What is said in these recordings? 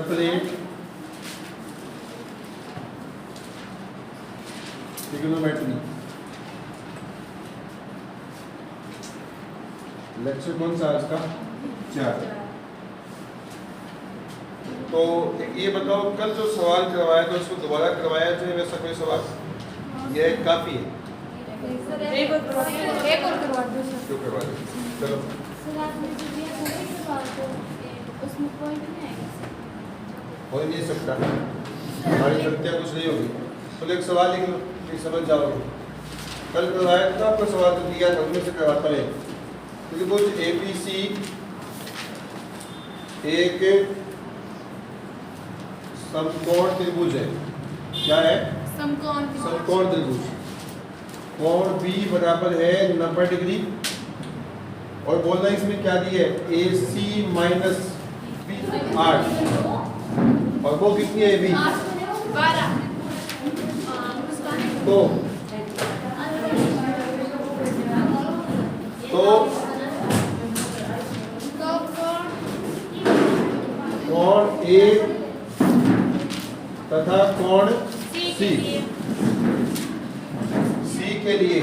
Plate trigonometry lecture कौन सा आज का 4। तो ये बताओ कल जो सवाल करवाया था उसको दोबारा करवाया जाए वैसा कोई सवाल? यह काफी है। एक और करवा दो सर। क्यों करवा दो? चलो सर आपने जो दिया था ना सवाल तो उसमें पॉइंट नहीं आएगा सर। हो ही नहीं सकता, हमारी गलतियाँ कुछ नहीं होगी। तो एक सवाल लिख लो, फिर समझ जाओगे। कल करवाया था आपको सवाल तो दिया था, उनमें से करवाता है क्योंकि कुछ ABC एक समकोण त्रिभुज है। क्या है? समकोण त्रिभुज। कोण B बराबर है 90 डिग्री और बोलना इसमें क्या दिया है? AC माइनस B 8 और वो कितनी है B? 12। तो कोण A तथा कोण C के लिए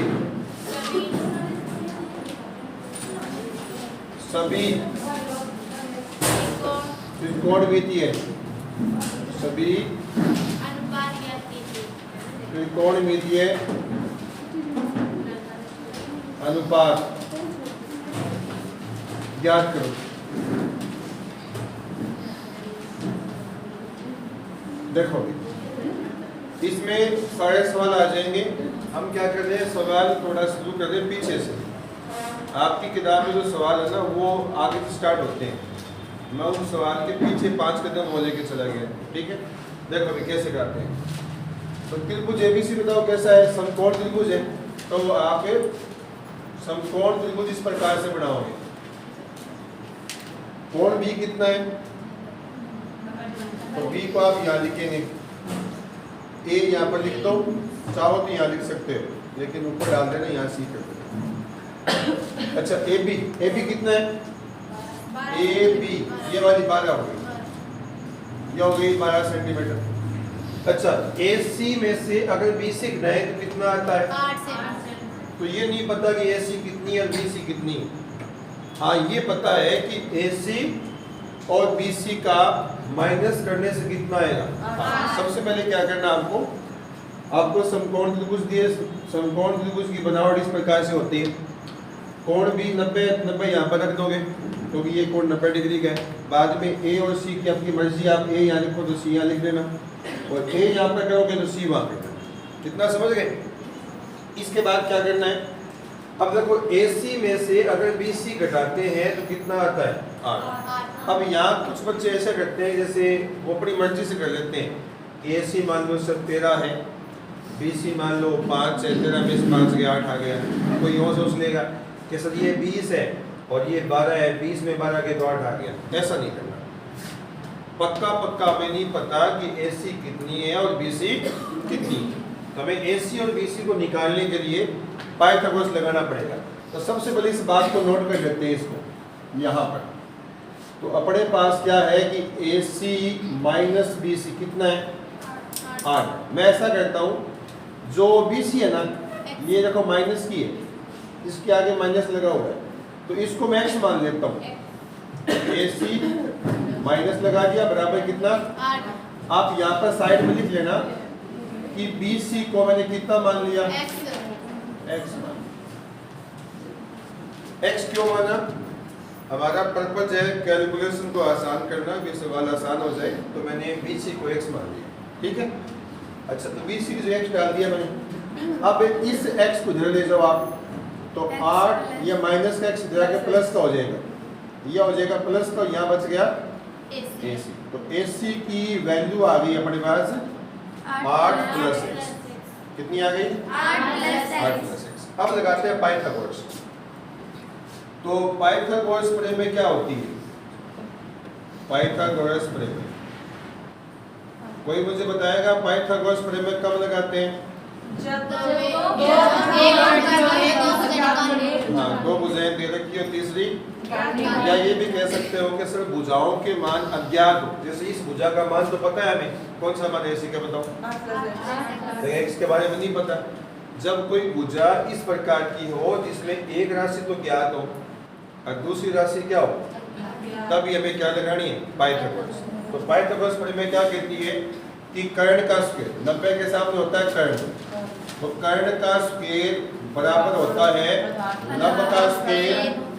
सभी त्रिकोणमितीय है। सभी त्रिकोणमितीय अनुपात ज्ञात करो। देखो इसमें सारे सवाल आ जाएंगे। हम क्या कर रहे हैं, सवाल थोड़ा शुरू कर रहे हैं पीछे से। आपकी किताब में जो सवाल है ना वो आगे से स्टार्ट होते हैं। मैं उस सवाल के पीछे 5 कदम वो लेके चला गया। ठीक है, देखो अभी कैसे करते हैं। तो त्रिभुज ABC बताओ कैसा है? समकोण त्रिभुज है। तो आप समकोण त्रिभुज इस प्रकार से बनाओगे। कोण B कितना है? तो B को आप यहाँ लिखेंगे, A यहाँ पर लिख दो, चाहो तो यहाँ लिख सकते हो लेकिन ऊपर डाल देना, यहाँ C कर देना। अच्छा AB कितना है? AB ये वाली 12 हो गई, ये हो गई 12 सेंटीमीटर। अच्छा AC में से अगर BC गिनाए तो कितना आता है? 8 तो ये नहीं पता कि AC कितनी है और BC कितनी है। हाँ ये पता है कि AC और BC का माइनस करने से कितना आएगा। सबसे पहले क्या करना आपको समकोण त्रिभुज दिए। समकोण त्रिभुज की बनावट इस प्रकार से होती है। कोण भी 90 यहाँ पर रख दोगे क्योंकि ये कोण 90 डिग्री का है। बाद में A और C की आपकी मर्जी, आप A यहाँ लिखो तो C यहाँ लिख देना और A यहाँ पर करोगे तो C वहाँ पर करना। कितना समझ गए? इसके बाद क्या करना है, अब देखो AC में से अगर BC घटाते हैं तो कितना आता है? 8। अब यहाँ कुछ बच्चे ऐसे करते हैं जैसे वो अपनी मर्जी से कर लेते हैं। AC मान लो सर 13 है, BC मान लो 5 है, 13 में 5 के 8 आ गया। कोई और सोच लेगा कि सर ये 20 है और ये 12 है, 20 में 12 के तो 8 आ गया। ऐसा नहीं करना। पक्का हमें नहीं पता कि AC कितनी है और BC कितनी है। तो हमें AC और BC को निकालने के लिए पाइथागोरस लगाना पड़ेगा। तो सबसे पहले इस बात को नोट कर लेते हैं इसको यहाँ पर। तो अपने पास क्या है कि AC माइनस BC कितना है? 8। मैं ऐसा करता हूँ, जो BC है ना ये देखो माइनस की है, इसके आगे माइनस लगा हुआ है तो इसको मैं x मान लेता हूँ। AC माइनस लगा दिया बराबर कितना? 8। आप यहाँ पर साइड में लिख लेना कि BC को मैंने कितना मान लिया? x मान। x क्यों माना? हमारा पर्पज है कैलकुलेशन को आसान करना, कि सवाल आसान हो जाए। तो मैंने BC को x मान लिया। ठीक है, अच्छा तो BC की जो x डाल दिया मैंने। अब इस x को इधर ले जाओ आप, तो 8 ये माइनस का x इधर आके प्लस का हो जाएगा, ये हो जाएगा प्लस का, यहाँ बच गया AC। तो AC की वैल्यू आ गई अपने पास 8 प्लस x। कितनी आ गई? 8 प्लस x। अब लगाते हैं पाइथागोरस। तो पाइथागोरस प्रमेय में क्या होती है? पाइथागोरस प्रमेय, कोई मुझे बताएगा पाइथागोरस प्रमेय कब लगाते हैं? जब हाँ, दो भुजाएं दे रखी और तीसरी, या ये भी कह सकते हो कि सर भुजाओं के मान अज्ञात हो। जैसे इस भुजा का मान तो पता है हमें, कौन सा मान एसी का बताओ, लेकिन इसके बारे में नहीं पता। जब कोई भुजा इस प्रकार की हो जिसमें एक राशि तो ज्ञात हो और दूसरी राशि क्या हो, तब ये हमें क्या लगानी है, पाइथागोरस। तो पाइथागोरस पर में क्या कहती है कि कर्ण का स्क्वायर 90 के सामने होता है कर्ण, तो कर्ण का स्क्वायर बराबर होता है लंब का स्क्वायर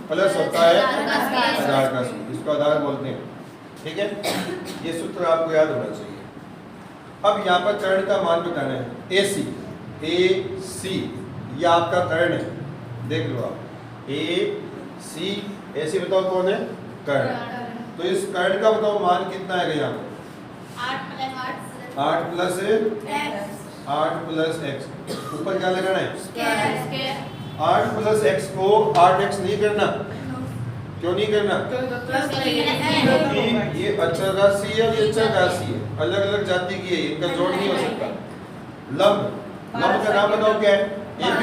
प्लस होता है आधार का स्क्वायर, इसको आधार बोलते हैं। ठीक है, ये सूत्र आपको याद होना चाहिए। अब यहाँ पर कर्ण का मान बताना है, AC AC ये आपका कर्ण है, देख लो आप AC AC बताओ कौन है, कर्ण। तो इस कर्ण का बताओ मान कितना है यहाँ पर, 8 प्लस x, ऊपर क्या लगाना है, 8 प्लस x को 8x नहीं करना, क्यों नहीं करना, क्योंकि ये अचर राशि है और ये चर राशि है, अलग अलग जाति की है, इनका जोड़ नहीं हो सकता। लंब का नाम बताओ क्या है, AB,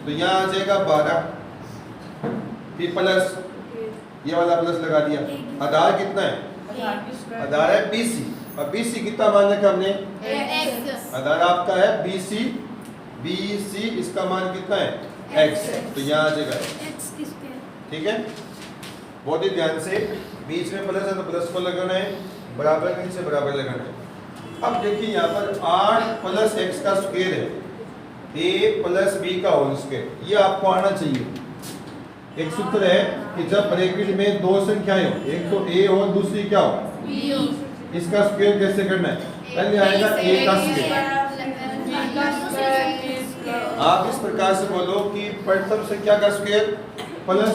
तो यहाँ आ जाएगा 12, फिर प्लस ये वाला प्लस लगा दिया। आधार कितना है, आधार है BC, और BC कितना मान रखा हमने, आधार आपका है BC, इसका मान कितना है x, तो यहाँ आ जाएगा x। ठीक है, बहुत ही ध्यान से, बीच में प्लस है तो प्लस को लगाना है, बराबर के नीचे बराबर लगाना है। अब देखिए यहाँ पर 8 प्लस x का स्क्वायर है, a प्लस b का होल स्क्वायर, ये आपको आना चाहिए। एक सूत्र है कि जब ब्रैकेट में दो संख्याएं हो, एक तो a हो दूसरी क्या हो b, इसका स्क्वायर कैसे करना है, पहले आएगा a का स्क्वायर। आप इस प्रकार से बोलो कि प्रथम संख्या का स्क्वायर प्लस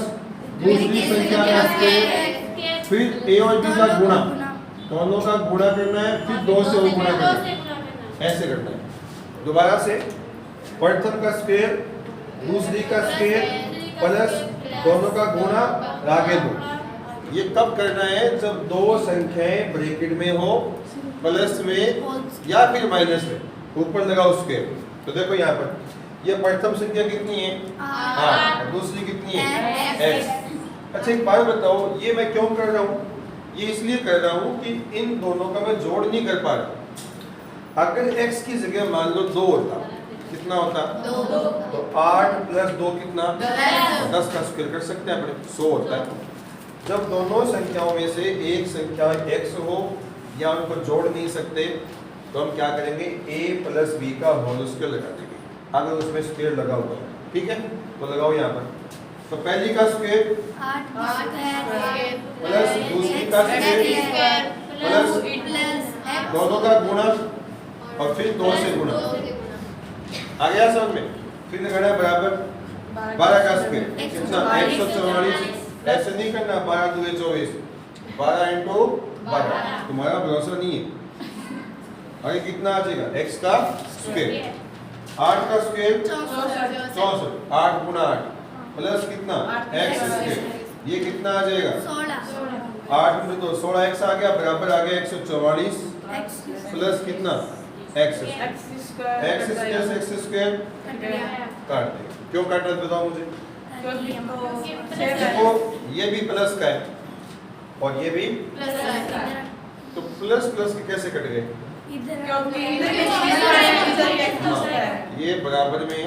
दूसरी संख्या का स्क्वायर, फिर a और b का गुणा, दोनों का गुणा करना है, फिर 2 से वो गुणा करना है, ऐसे करना है। दोबारा से, प्रथम का स्क्वायर दूसरी का स्क्वायर प्लस दोनों का गुणा आगे 2। ये कब करना है, जब दो संख्याएं ब्रैकेट में हो, प्लस में या फिर माइनस में, ऊपर लगाओ स्क्वायर। तो देखो यहाँ पर ये प्रथम संख्या कितनी है 8, दूसरी कितनी है x। अच्छा एक बात बताओ, ये मैं क्यों कर रहा हूँ, ये इसलिए कर रहा हूँ कि इन दोनों का मैं जोड़ नहीं कर पा रहा। अगर x की जगह मान लो 2 होता, कितना होता, तो 8 प्लस 2 कितना, 10 का स्क्वायर कर सकते हैं अपने, 100 होता है। जब दोनों संख्याओं में से एक संख्या x हो या उनको जोड़ नहीं सकते, तो हम क्या करेंगे, a प्लस b का होल स्क्वायर लगा देंगे, अगर उसमें स्क्वायर लगा हुआ है। ठीक है, तो लगाओ यहाँ पर। तो पहली का स्क्वायर प्लस दूसरी का स्क्वायर प्लस दोनों का गुणा और फिर 2 से गुणा, आ गया समझ में। फिर लगाना है बराबर 12 का स्क्वायर कितना, 144। ऐसे नहीं करना, 12 दूनी 24, 12 इंटू 12, तुम्हारा भरोसा नहीं है। आगे कितना आ जाएगा, x का स्क्वायर, 8 का स्क्वायर 64, 8 गुना 8 प्लस कितना x स्क्वायर, ये कितना आ जाएगा 8 में तो 16x आ गया, बराबर आ गया 144 प्लस कितना x स्क्वायर से x स्क्वायर काट दे। क्यों काटा बताओ मुझे, देखो ये भी प्लस का है और ये भी प्लस का है, तो प्लस प्लस के कैसे कट गए, ये बराबर में।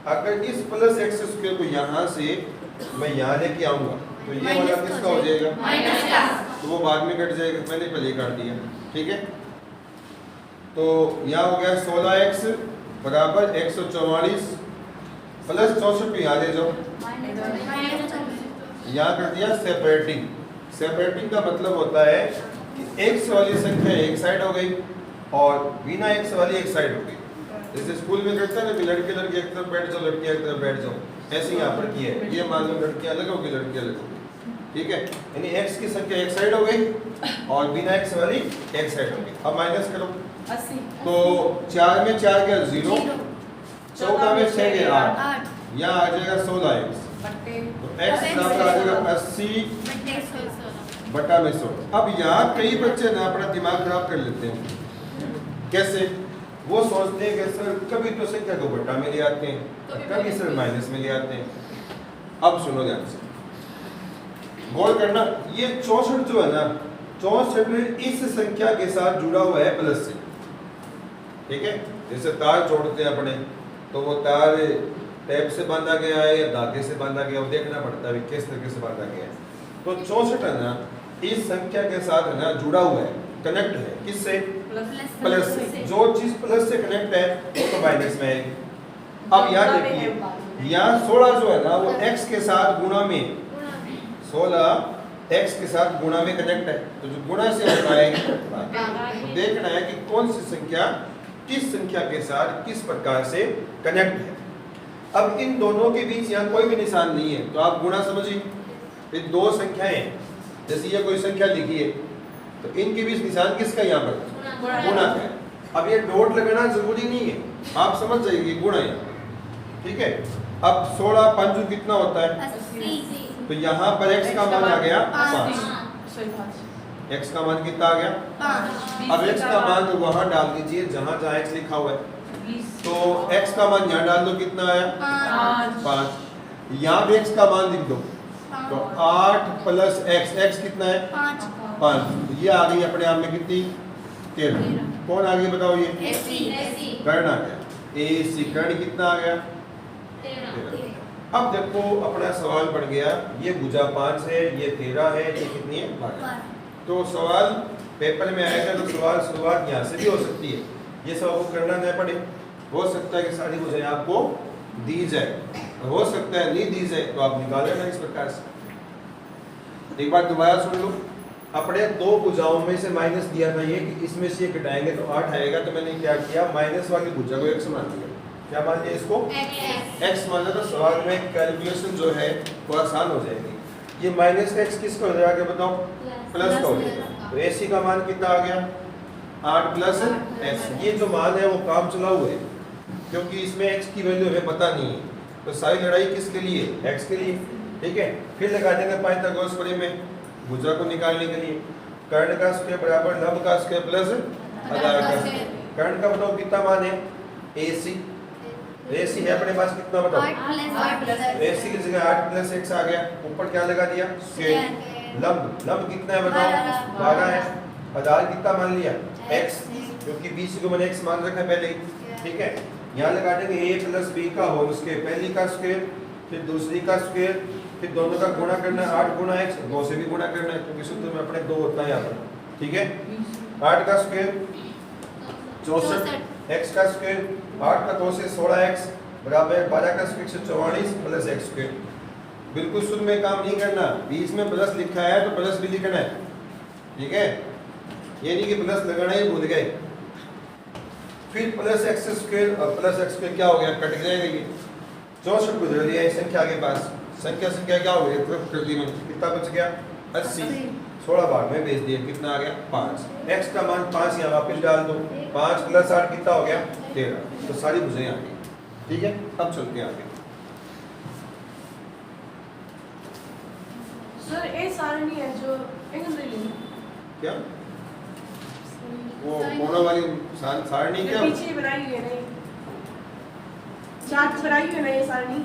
अगर इस प्लस x स्क्वायर को यहाँ से मैं यहाँ लेके आऊंगा तो ये वाला किसका हो जाएगा, तो वो बाद में कट जाएगा, मैंने पहले काट दिया। ठीक है, तो यहाँ हो गया 16x बराबर 144 प्लस 64 यहाँ ले जाओ, यहाँ कर दिया सेपरेटिंग। सेपरेटिंग का मतलब होता है कि x वाली संख्या एक साइड हो गई और बिना x वाली एक साइड हो गई। जैसे स्कूल में करते हैं ना कि लड़के लड़के एक तरफ बैठ जाओ, लड़कियां एक तरफ बैठ जाओ, ऐसे यहाँ पर किया है। ये मान लो लड़कियां अलग होगी, लड़कियां अलग होगी। ठीक है, यानी x की संख्या एक साइड हो गई और बिना x वाली एक साइड हो गई। अब माइनस करो, 80, तो 4 में 4 गया 0, 14 में 6 गया 8, यहाँ आ जाएगा 16x, तो x बराबर आ जाएगा 80 बटा में 100। अब यहाँ कई बच्चे ना अपना दिमाग खराब कर लेते हैं। कैसे, वो सोचते हैं कि सर कभी तो संख्या को बट्टा में ले आते हैं, कभी सर माइनस में ले आते हैं। अब सुनो ध्यान से, गौर करना, ये 64 जो है ना, 64 इस संख्या के साथ जुड़ा हुआ है प्लस से, ठीक है। जैसे तार जोड़ते हैं अपने, तो वो तार टैप से बांधा गया है या धागे से बांधा गया, वो देखना पड़ता है किस तरीके से बांधा गया है। तो 64 है ना, इस संख्या के साथ है ना जुड़ा हुआ है, कनेक्ट है, किससे? प्लस से। जो चीज प्लस से कनेक्ट है वो तो माइनस में आएगी। अब याद रखिए, यहाँ 16 जो है ना वो x के साथ गुणा में, 16 x के साथ गुणा में कनेक्ट है, तो जो गुणा से होता है तो देखना है कि कौन सी संख्या किस संख्या के साथ किस प्रकार से कनेक्ट है। अब इन दोनों के बीच यहाँ कोई भी निशान नहीं है, तो आप गुणा समझिए, ये दो संख्याएं, जैसे ये कोई संख्या लिखी है, तो इनके बीच निशान किसका यहाँ पर? गुणा है। अब ये डॉट लगाना जरूरी नहीं है, आप समझ जाइए गुणा है, ठीक है। अब 16 पंचू कितना होता है? 80। तो यहाँ पर x का मान आ गया 5। x का मान कितना आ गया? 5। अब x का मान तो वहां डाल दीजिए जहां जहां x लिखा हुआ है, तो x का मान यहाँ डाल दो, कितना आया? 5। यहाँ भी x का मान लिख दो, तो 8 प्लस x कितना है? 5। ये आ गई अपने आप में कितनी? 13। कौन आ गई बताओ? ये कर्ण आ गया, AC कर्ण कितना आ गया? 13। अब देखो अपना सवाल बढ़ गया, ये भुजा 5 है, ये 13 है, ये कितनी है? 12। तो सवाल पेपर में आएगा तो सवाल शुरुआत यहाँ से भी हो सकती है, ये सब आपको करना नहीं पड़े। हो सकता है कि सारी भुजाएं आपको दी जाए, और हो सकता है नहीं दी जाए, तो आप निकाल लेना इस प्रकार से। एक बार दोबारा सुन लो, अपने दो भुजाओं में से माइनस दिया था ये कि इसमें से घटाएंगे तो 8 आएगा, तो मैंने क्या किया, माइनस वाली भुजा को x मान लिया। क्या मान लिया इसको? x मान लिया, तो सवाल में कैलकुलेशन जो है वो आसान हो जाएगी। ये माइनस का x किसका हो जाएगा बताओ? प्लस का हो जाएगा। तो AC का मान कितना आ गया? 8 प्लस x। ये जो मान है वो काम चला हुआ है, क्योंकि इसमें x की वैल्यू हमें पता नहीं है, तो सारी लड़ाई किसके लिए? x के लिए, ठीक है। फिर लगा देंगे पाइथागोरस प्रमेय में भुजा को निकालने के लिए, कर्ण का स्क्वायर बराबर लंब का स्क्वायर प्लस आधार का स्क्वायर। कर्ण का बताओ कितना मान है? AC। AC है अपने पास कितना बताओ? AC की जगह 8 प्लस x आ गया, ऊपर क्या लगा दिया? स्क्वायर। लंब कितना है बताओ? 12 है। आधार कितना मान लिया? x, क्योंकि BC को मैंने x मान रखा है पहले ही, ठीक है। यहाँ लगा देंगे a प्लस b का होल स्क्वायर, पहली का स्क्वायर फिर दूसरी का स्क्वायर, फिर दोनों का गुणा करना है, 8 गुणा x, 2 से भी गुणा करना है, क्योंकि सूत्र में अपने 2 होता है यहाँ पर, ठीक है। 8 का स्क्वायर 64, x का स्क्वायर 8 का 2 से 16x बराबर 12 का स्क्वायर 144 प्लस x स्क्वायर। बिल्कुल शुद्ध में काम नहीं करना, बीच में प्लस लिखा है तो प्लस भी लिखना है, ठीक है। ये नहीं कि प्लस लगाना ही भूल गए। फिर प्लस x स्क्वायर और प्लस x स्क्वायर क्या हो गया? कट जाएगा ये। 64 गुजर लिया इस संख्या के पास, संख्या क्या हो गई? तरफ कर दी मैंने, कितना बच गया? 80। 16 भाग में भेज दिया, कितना आ गया? 5। x का मान 5 यहाँ वापस डाल दो, 5 प्लस 8 कितना हो गया? 13। तो सारी भुजाएं आ गई, ठीक है। अब चलते हैं आगे। सर ए सारणी है जो क्या वो कोना वाली सारणी क्या? पीछे बनाई हुई है नहीं, चार्ट बनाई हुई है ना ये सारणी।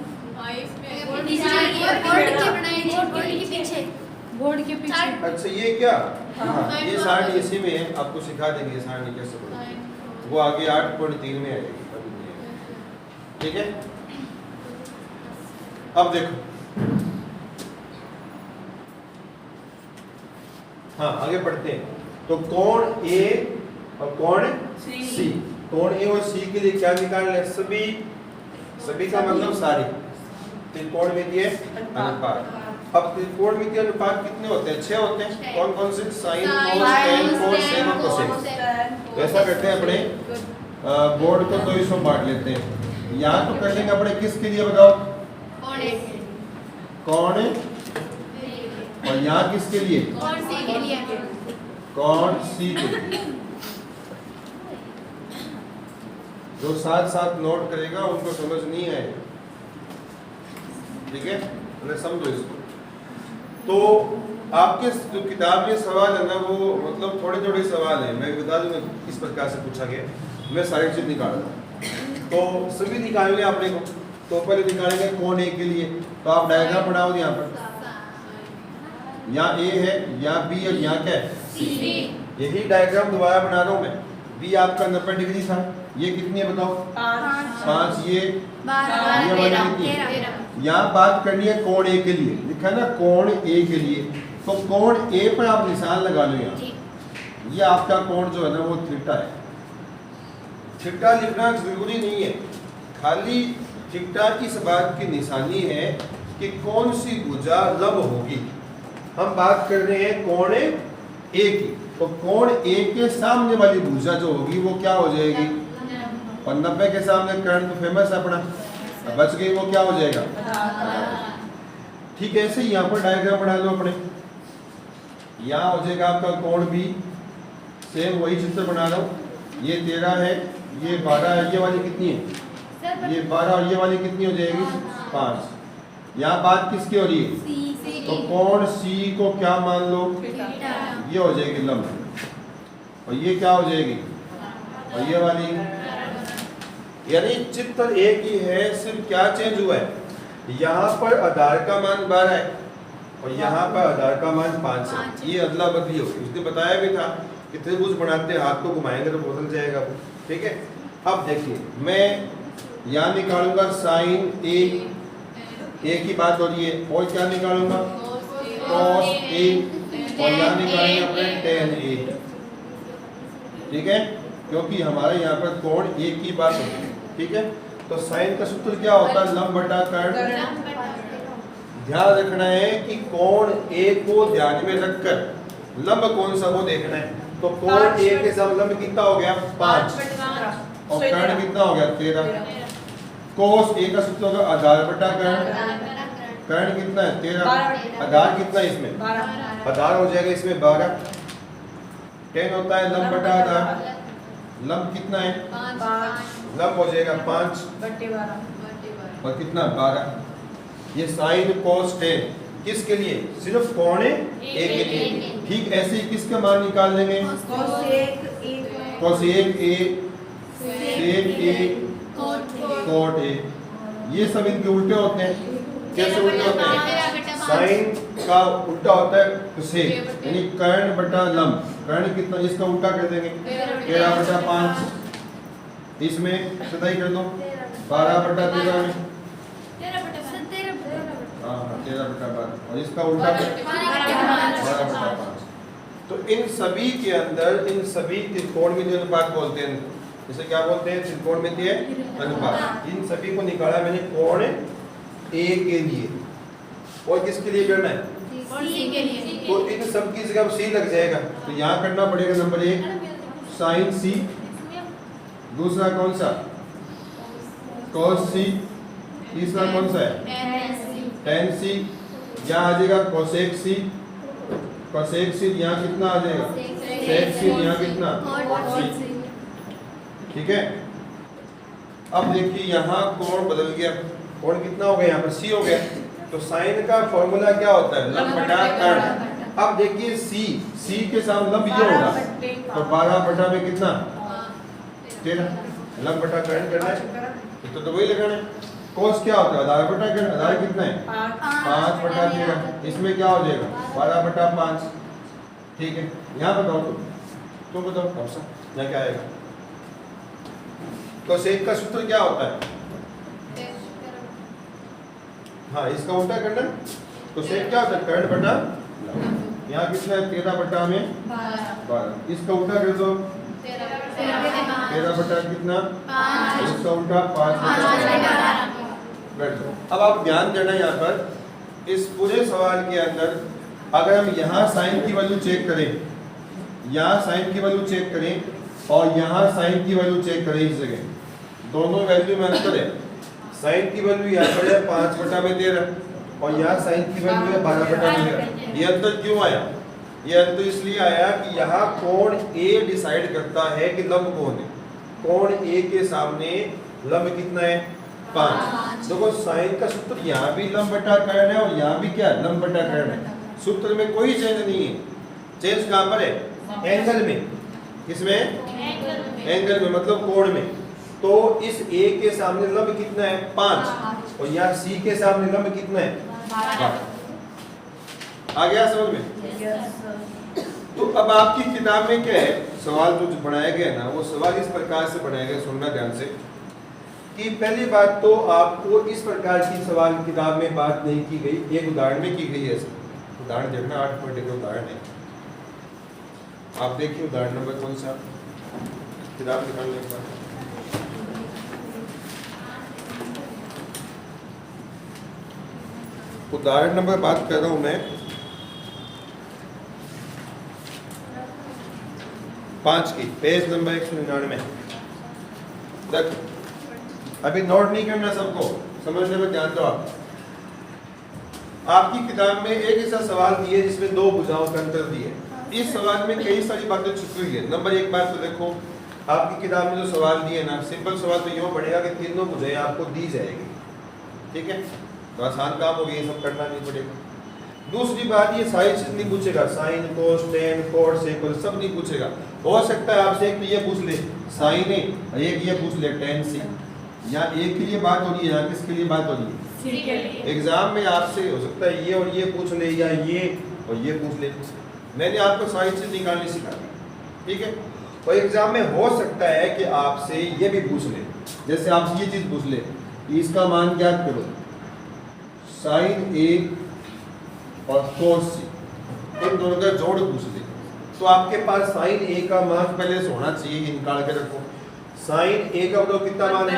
बोर्ड के पीछे। अच्छा ये क्या? हाँ, ये सारणी इसी में है, आपको सिखा देंगे ये सारणी कैसे बनती है। वो आगे 8.3 में आएगी, अभी नहीं आएगी, ठीक है। अब देखो, हाँ आगे बढ़ते हैं। तो कोण A और कोण C, कोण A और C के लिए क्या निकाल ले? सभी का मतलब सारे। त्रिकोणमितीय अनुपात। अब त्रिकोणमितीय अनुपात कितने होते हैं? 6 होते हैं। कौन कौन से? साइन, कोस, टेन, कोस, सेक और कोसेक। ऐसा करते हैं अपने बोर्ड को 2 हिस्सों में बांट लेते हैं। यहाँ तो कर लेंगे अपने किसके लिए बताओ? कोण, और यहाँ किसके लिए? कोण C के लिए। जो साथ साथ नोट करेगा उनको समझ नहीं आएगा, ठीक है। समझो इसको। तो आपके जो किताब में सवाल है ना वो मतलब थोड़े थोड़े सवाल हैं, मैं बता दूं किस प्रकार से पूछा गया। मैं सारी चीज निकाल रहा हूँ तो सभी निकालने आपने को। तो पहले निकालेंगे कौन ए के लिए, तो आप डायग्राम बनाओ यहाँ पर। यहाँ ए है, यहाँ बी और यहाँ क्या है सी। यही डायग्राम दोबारा बना रहा हूँ मैं। बी आपका 90 डिग्री था, ये कितनी है बताओ 5, ये 13। यहाँ बात करनी है कोण ए के लिए, लिखा है ना कोण ए के लिए, तो कोण ए पर आप निशान लगा लो यहाँ। ये आपका कोण जो है ना वो थीटा है। थीटा लिखना जरूरी नहीं है, खाली थीटा इस बात की निशानी है कि कौन सी भुजा लंब होगी। हम बात कर रहे हैं कोण ए की, तो कोण ए के सामने वाली भुजा जो होगी वो क्या हो जाएगी, 90 के सामने कर्ण तो फेमस है अपना, बच गई वो क्या हो जाएगा। ठीक है, ऐसे ही यहाँ पर डायग्राम बना लो अपने। यहाँ हो जाएगा आपका कोण बी, सेम वही चित्र बना रहा हूँ। ये 13 है, ये 12 है, ये वाली कितनी है, ये 12 और ये वाली कितनी हो जाएगी 5। यहाँ बात किसकी हो रही है, तो कोण सी को क्या मान लो, ये हो जाएगी लंब, और ये क्या हो जाएगी, और ये वाली। यानी चित्र एक ही है, सिर्फ क्या चेंज हुआ है, यहाँ पर आधार का मान 12 है और यहाँ पर आधार का मान 5 है। ये अदला बदली होगी। उसने बताया भी था कि त्रिभुज बनाते हैं हाथ को घुमाएंगे तो बदल जाएगा वो। ठीक है, अब देखिए मैं यहाँ निकालूंगा साइन ए की बात हो रही है, और क्या निकालूंगा cos ए, और यहाँ निकालेंगे अपने tan ए। ठीक है, क्योंकि हमारे यहाँ पर कोण ए की बात होती है। ठीक है, तो साइन का सूत्र क्या होता है, लंब बटा कर्ण। ध्यान रखना है कि कोण ए को ध्यान में रखकर लंब कौन सा वो देखना है। तो कोण ए के साथ लंब कितना हो गया 5 और कर्ण कितना हो गया 13। कोस ए का सूत्र होगा आधार बटा कर्ण, कर्ण कितना है 13, आधार कितना है इसमें, आधार हो जाएगा इसमें 12। tan होता है लंब बटा आधार, लंब कितना है लंब हो जाएगा 5 और कितना 12। ये साइन कोस tan किसके लिए, सिर्फ कोण ए के लिए। ठीक ऐसे ही किसका मान निकाल लेंगे, कोस 1 ए, सेक ए, कोट ए। ये सब इनके उल्टे होते हैं। कैसे उल्टे होते हैं, साइन का उल्टा होता है कोसेक, यानी कर्ण बटा लंब। कर्ण कितना, इसका उल्टा कर देंगे 13 बटा 5, इसमें सदाई कर दो 12 बटा 13 में, हाँ 13 बटा 12, और इसका उल्टा 12 बटा 5। तो इन सभी के अंदर इन सभी त्रिकोणमितीय अनुपात बोलते हैं, इसे क्या बोलते हैं, त्रिकोणमितीय अनुपात। इन सभी को निकाला मैंने कोण ए के लिए, और किसके लिए करना है, तो इन सब की जगह सी लग जाएगा। तो यहाँ करना पड़ेगा नंबर 1 साइन सी, दूसरा कौन सा cos सी, तीसरा कौन सा है tan सी, यहाँ आ जाएगा cosec सी, cosec सी यहाँ कितना आ जाएगा sec सी, यहाँ कितना सी। ठीक है, अब देखिए यहाँ कोण बदल गया, कोण कितना हो गया यहाँ पर सी हो गया। तो साइन का फॉर्मूला क्या होता है, लंब बटा कर्ण। अब देखिए सी के साथ लंब ये होगा, तो 12 बटा में कितना 13, लंब बटा कर्ण करना है तो वही लगाना है। कोस क्या होता है, आधार बटा कर्ण, आधार कितना है 5 बटा 13, इसमें क्या हो जाएगा 12 बटा 5। ठीक है, यहाँ बताओ तुम बताओ कौन सा यहाँ क्या आएगा। तो सेक का सूत्र क्या होता है, हाँ इसका उल्टा करना। तो सेक क्या होता है कर्ण बटा, यहाँ कितना है 13 बटा में 12, इसका उल्टा कर दो 13 बटा कितना, इसका उल्टा 5 बटा। अब आप ध्यान देना यहाँ पर इस पूरे सवाल के अंदर, अगर हम यहाँ साइन की वैल्यू चेक करें, यहाँ साइन की वैल्यू चेक करें और यहाँ साइन की वैल्यू चेक करें, इस जगह दोनों वैल्यू में अंतर है। साइन की वैल्यू यहाँ पर है 5 बटा में 13 और यहाँ साइन की वैल्यू है 12 बटा में 13। ये अंतर क्यों आया, ये अंतर इसलिए आया कि यहाँ कोण ए डिसाइड करता है कि लंब कौन है। कोण ए के सामने लंब कितना है 5। देखो साइन का सूत्र यहाँ भी लंब बटा कर्ण है और यहाँ भी क्या लंब बटा कर्ण है। सूत्र में कोई चेंज नहीं है। चेंज कहाँ पर है? एंगल में। किसमें? एंगल में, मतलब कोण में। तो इस ए के सामने लंब कितना है? 5। और यहाँ सी के सामने लंब कितना है? 12। आ गया समझ में? तो अब आपकी किताब में क्या है, सवाल जो बनाया गया ना, वो सवाल इस प्रकार से बनाया गया, सुनना ध्यान से, कि पहली बात तो आपको इस प्रकार की सवाल किताब में बात नहीं की गई, एक उदाहरण में की गई है। उदाहरण देखना, 8 पॉइंट का उदाहरण है। आप देखिए उदाहरण नंबर कौन सा, किताब निकाल लें एक बार। उदाहरण नंबर बात कर रहा हूं मैं 5 की, पेज नंबर 199। तक अभी नोट नहीं करना, सबको समझने में ध्यान दो। आपकी किताब में एक ऐसा सवाल दिए जिसमें 2 भुजाओं का अंतर दिए। इस सवाल में कई सारी बातें छुपी हुई है। नंबर 1 बात तो देखो, आपकी किताब में जो सवाल दिए ना, सिंपल सवाल तो यूँ बढ़ेगा कि तीनों भुजाएं आपको दी जाएगी, ठीक है, तो आसान काम हो गया, ये सब करना नहीं पड़ेगा। दूसरी बात, ये सारी चीज नहीं पूछेगा, sine cos tan cot sec सब नहीं पूछेगा। हो सकता है आपसे एक तो ये पूछ ले साइन ए, एक ये पूछ ले टेन सी, या एक के लिए बात हो रही है, या किसके लिए बात हो रही है? एग्जाम में आपसे हो सकता है ये और ये पूछ ले, या ये और ये पूछ ले। मैंने आपको सारी चीज निकालनी सिखा दी, ठीक है। और एग्जाम में हो सकता है कि आपसे ये भी पूछ ले, जैसे आपसे ये चीज पूछ ले कि इसका मान ज्ञात करो, साइन ए और कोस सी, इन दोनों का जोड़ पूछ ले। तो आपके पास साइन ए का मान पहले से होना चाहिए, ये निकाल के रखो। साइन ए का मतलब कितना मान है?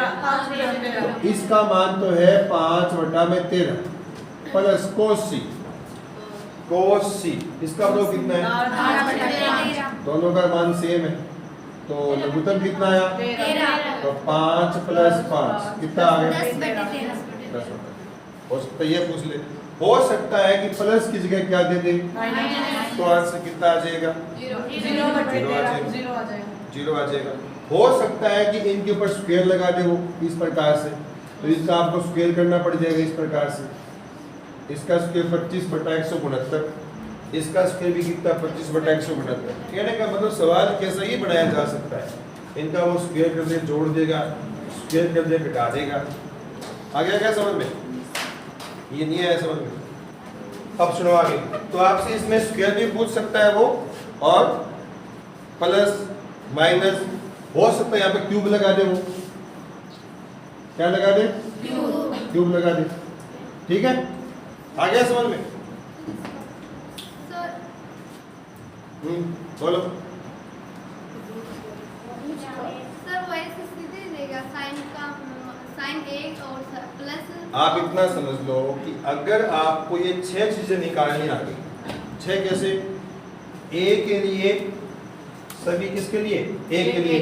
तो इसका मान तो है 5/13 प्लस कोस सी, कोस सी इसका मतलब कितना है? दोनों का मान सेम है, तो लघुत्तम कितना आया? 13। तो 5 + 5 कितना आ गया? 10। हो सकता है ये पूछ ले, हो सकता है कि प्लस की जगह क्या दे दे, तो आंसर कितना आ जाएगा? 0 आ जाएगा। हो सकता है कि इनके ऊपर स्क्वायर लगा दे वो इस प्रकार से, तो इसका आपको स्क्वायर करना पड़ जाएगा इस प्रकार से। इसका स्क्वायर 25/169, इसका स्क्वायर भी कितना? 25/169। कहने का मतलब सवाल कैसा ही बनाया जा सकता है, इनका वो स्क्वायर कर दे, जोड़ देगा, स्क्वायर कर दे, घटा देगा। आ गया क्या समझ में? ये नहीं आया समझ में? अब सुनो आगे। तो आपसे इसमें स्क्वायर भी पूछ सकता है वो, और प्लस माइनस, हो सकता है यहाँ पे क्यूब लगा दे वो, क्या लगा दे? क्यूब लगा दे, ठीक है। आ गया समझ में? बोलो। सर वो ऐसे सीधे देगा साइन का, साइन ए और प्लस। आप इतना समझ लो कि अगर आपको ये 6 चीजें निकालनी आ गई, 6 कैसे? ए के लिए सभी, किसके लिए? ए के लिए,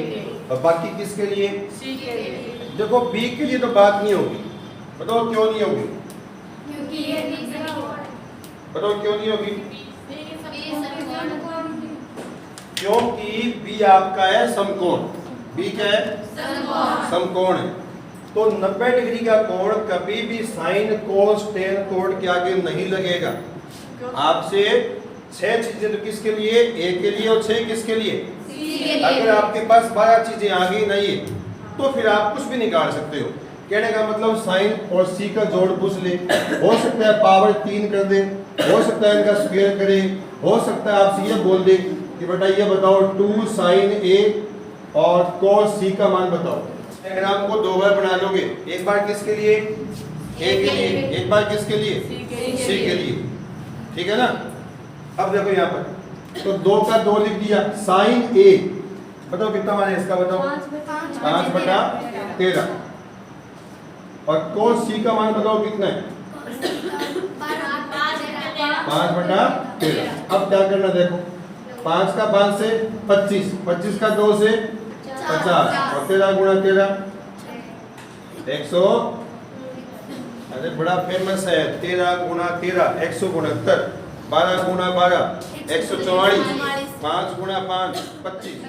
और बाकी किसके लिए? सी के लिए। देखो बी के लिए तो बात नहीं होगी, बताओ क्यों नहीं होगी? क्योंकि ये बताओ क्यों नहीं होगी? क्योंकि बी आपका है समकोण। बी क्या है? समकोण है। तो 90 डिग्री का कोण कभी भी साइन कोस टेन कोण के आगे नहीं लगेगा। आपसे 6 चीजें तो किसके लिए? ए के लिए, और 6 किसके लिए? अगर आपके पास 12 चीजें आ गई नहीं है तो फिर आप कुछ भी निकाल सकते हो। कहने का मतलब साइन और सी का जोड़ पूछ ले, हो सकता है पावर 3 कर दे, हो सकता है इनका स्क्वायर करे, हो सकता है आपसे ये बोल दे कि बेटा ये बताओ 2 साइन ए और cos सी का मान बताओ। डायग्राम को 2 बार बना लोगे, एक बार किसके लिए? ए के लिए, एक बार किसके लिए? सी के लिए, ठीक है ना। अब देखो यहाँ पर तो 2 का 2 लिख दिया, साइन ए बताओ कितना मान है इसका, बताओ 5/13, और cos सी का मान बताओ कितना है? 5/13। अब क्या करना देखो, 5 का 5 से 25, 25 का 2 से 50, और 13 × 13 100। अरे बड़ा फेमस है, 13 × 13 169, 12 × 12 144, 5 × 5 25।